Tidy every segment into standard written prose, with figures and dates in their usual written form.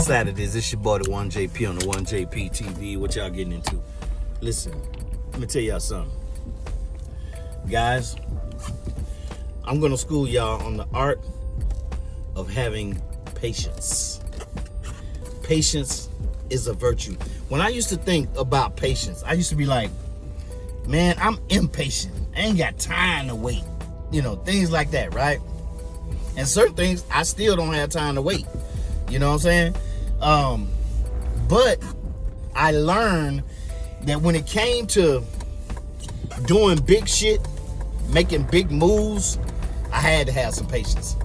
Saturdays, it's your boy TheOneJP on TheOneJPtv. What y'all getting into? Listen, let me tell y'all something. Guys, I'm gonna school y'all on the art of having patience. Patience is a virtue. When I used to think about patience, I used to be like, man, I'm impatient. I ain't got time to wait. You know, things like that, right? And certain things, I still don't have time to wait. You know what I'm saying? But I learned that when it came to doing big shit, making big moves, I had to have some patience.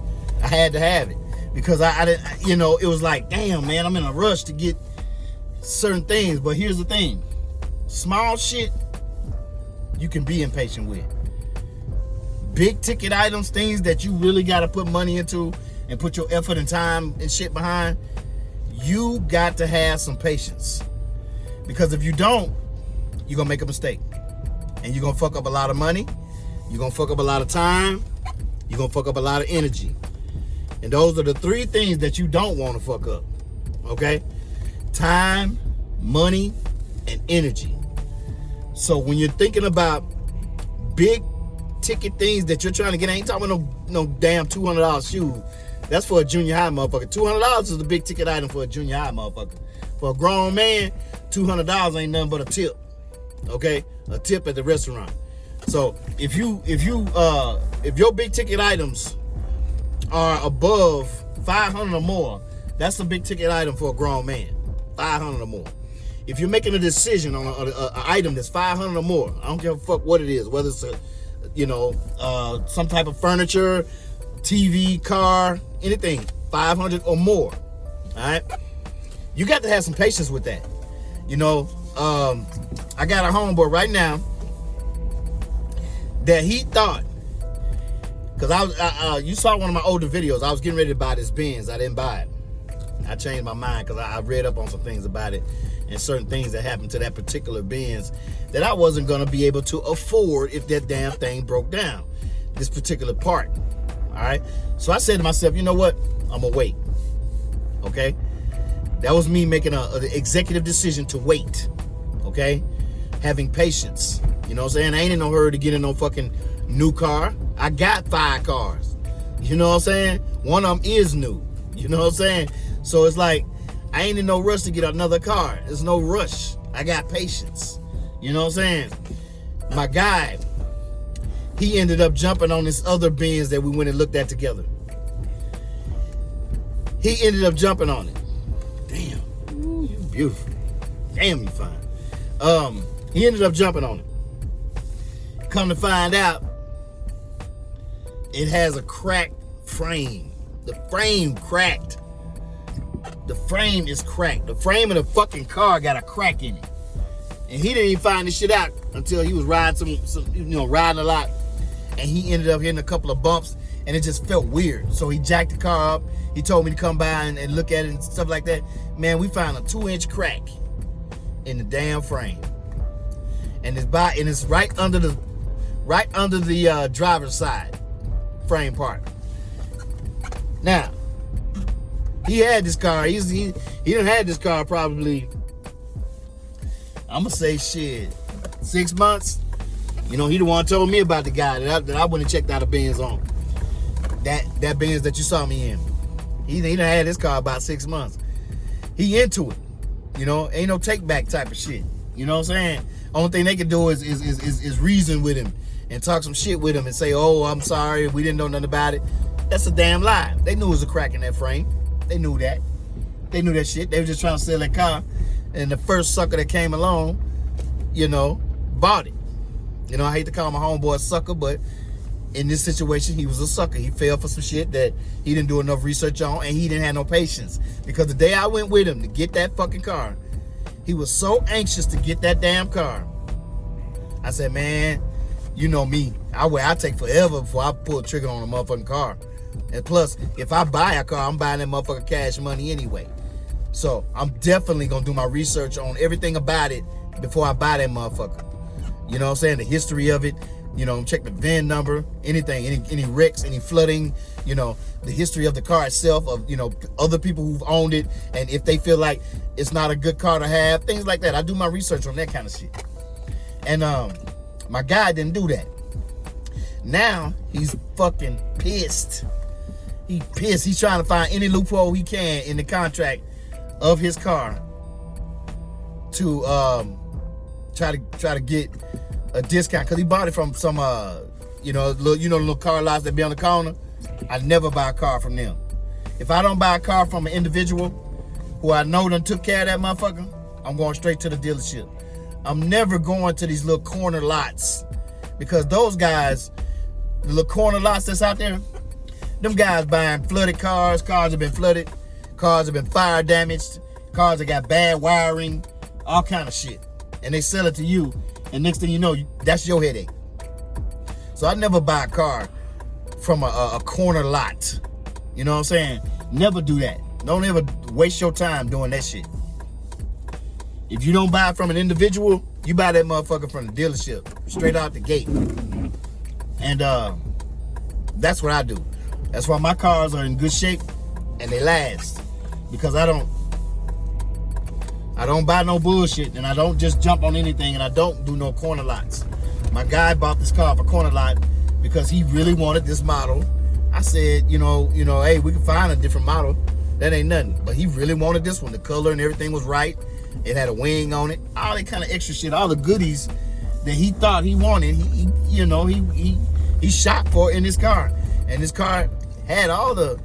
I had to have it because I didn't, you know, it was like, damn, man, I'm in a rush to get certain things. But here's the thing, small shit you can be impatient with. Big ticket items, things that you really got to put money into and put your effort and time and shit behind, you got to have some patience. Because if you don't, you're gonna make a mistake. And you're gonna fuck up a lot of money, you're gonna fuck up a lot of time, you're gonna fuck up a lot of energy. And those are the three things that you don't want to fuck up. Okay? Time, money, and energy. So when you're thinking about big ticket things that you're trying to get, I ain't talking about no damn $200 shoes. That's for a junior high motherfucker. $200 is a big ticket item for a junior high motherfucker. For a grown man, $200 ain't nothing but a tip. Okay? A tip at the restaurant. So if your big ticket items are above 500 or more, that's a big ticket item for a grown man. 500 or more. If you're making a decision on an item that's 500 or more, I don't give a fuck what it is, whether it's some type of furniture, TV, car, anything, 500 or more. All right, you got to have some patience with that. You know, I got a homeboy right now that he thought, because you saw one of my older videos, I was getting ready to buy this Benz. I didn't buy it. I changed my mind because I read up on some things about it and certain things that happened to that particular Benz that I wasn't going to be able to afford if that damn thing broke down, this particular part. All right, so I said to myself, you know what, I'm gonna wait. Okay, that was me making an executive decision to wait. Okay, having patience. You know what I'm saying? I ain't in no hurry to get in no fucking new car. I got 5 cars. You know what I'm saying? One of them is new. You know what I'm saying? So it's like, I ain't in no rush to get another car. There's no rush. I got patience. You know what I'm saying? My guy, he ended up jumping on this other Benz that we went and looked at together. He ended up jumping on it. Damn, ooh, you beautiful. Damn, you fine. He ended up jumping on it. Come to find out, it has a cracked frame. The frame cracked. The frame is cracked. The frame of the fucking car got a crack in it. And he didn't even find this shit out until he was riding riding a lot. And he ended up hitting a couple of bumps and it just felt weird. So he jacked the car up. He told me to come by and look at it and stuff like that. Man, we found a 2-inch crack in the damn frame. And it's right under the driver's side frame part. Now, he had this car. He done had this car probably, I'm gonna say shit, 6 months. You know, he the one told me about the guy that I went and checked out a Benz on. That Benz that you saw me in. He done had this car about 6 months. He into it. You know, ain't no take back type of shit. You know what I'm saying? Only thing they can do is reason with him and talk some shit with him and say, oh, I'm sorry, we didn't know nothing about it. That's a damn lie. They knew it was a crack in that frame. They knew that. They knew that shit. They were just trying to sell that car. And the first sucker that came along, you know, bought it. You know, I hate to call my homeboy a sucker, but in this situation, he was a sucker. He fell for some shit that he didn't do enough research on, and he didn't have no patience. Because the day I went with him to get that fucking car, he was so anxious to get that damn car. I said, man, you know me. I take forever before I pull the trigger on a motherfucking car. And plus, if I buy a car, I'm buying that motherfucker cash money anyway. So I'm definitely gonna do my research on everything about it before I buy that motherfucker. You know what I'm saying? The history of it. You know, check the VIN number, anything, any wrecks, any flooding, you know, the history of the car itself, of, you know, other people who've owned it, and if they feel like it's not a good car to have, things like that. I do my research on that kind of shit. And my guy didn't do that. Now he's fucking pissed. He pissed. He's trying to find any loophole he can in the contract of his car to try to get a discount, because he bought it from some you know the little car lots that be on the corner. I never buy a car from them. If I don't buy a car from an individual who I know done took care of that motherfucker, I'm going straight to the dealership. I'm never going to these little corner lots, because those guys, the little corner lots that's out there, them guys buying flooded cars. Cars have been flooded. Cars have been fire damaged. Cars that got bad wiring, all kind of shit, and they sell it to you. And next thing you know, that's your headache. So I never buy a car from a corner lot. You know what I'm saying? Never do that. Don't ever waste your time doing that shit. If you don't buy it from an individual, you buy that motherfucker from the dealership, straight out the gate. And that's what I do. That's why my cars are in good shape and they last. Because I don't buy no bullshit, and I don't just jump on anything, and I don't do no corner lots. My guy bought this car for corner lot because he really wanted this model. I said, you know, hey, we can find a different model. That ain't nothing. But he really wanted this one. The color and everything was right. It had a wing on it. All that kind of extra shit, all the goodies that he thought he wanted, he shot for in his car. And this car had all the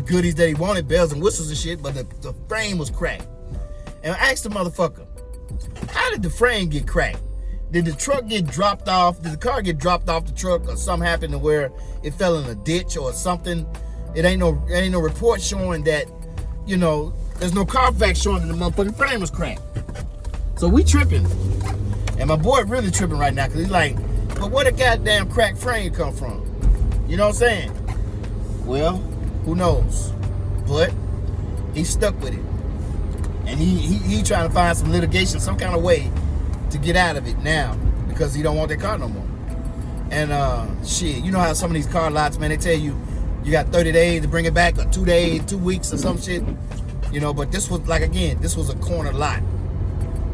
goodies that he wanted, bells and whistles and shit, but the frame was cracked. And I asked the motherfucker, how did the frame get cracked? Did the truck get dropped off? Did the car get dropped off the truck, or something happened to where it fell in a ditch or something? It ain't no report showing that, you know, there's no Carfax showing that the motherfucking frame was cracked. So we tripping. And my boy really tripping right now, because he's like, but where the goddamn cracked frame come from? You know what I'm saying? Well, who knows? But he's stuck with it. And he trying to find some litigation, some kind of way to get out of it now, because he don't want that car no more. And shit, you know how some of these car lots, man, they tell you got 30 days to bring it back, or 2 days, 2 weeks, or some shit. You know, but this was, like, again, this was a corner lot.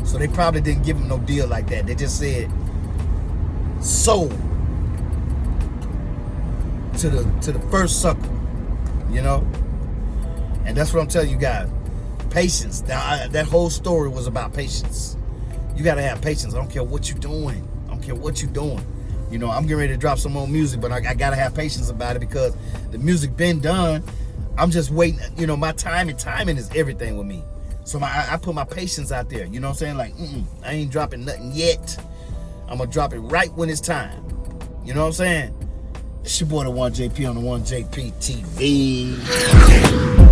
So they probably didn't give him no deal like that. They just said sold to the first sucker, you know? And that's what I'm telling you guys. Patience. Now, that whole story was about patience. You gotta have patience. I don't care what you're doing. I don't care what you're doing. You know, I'm getting ready to drop some more music, but I gotta have patience about it, because the music been done. I'm just waiting. You know, my timing is everything with me. So I put my patience out there. You know what I'm saying? Like, I ain't dropping nothing yet. I'm gonna drop it right when it's time. You know what I'm saying? It's your boy, TheOneJP, on TheOneJPtv.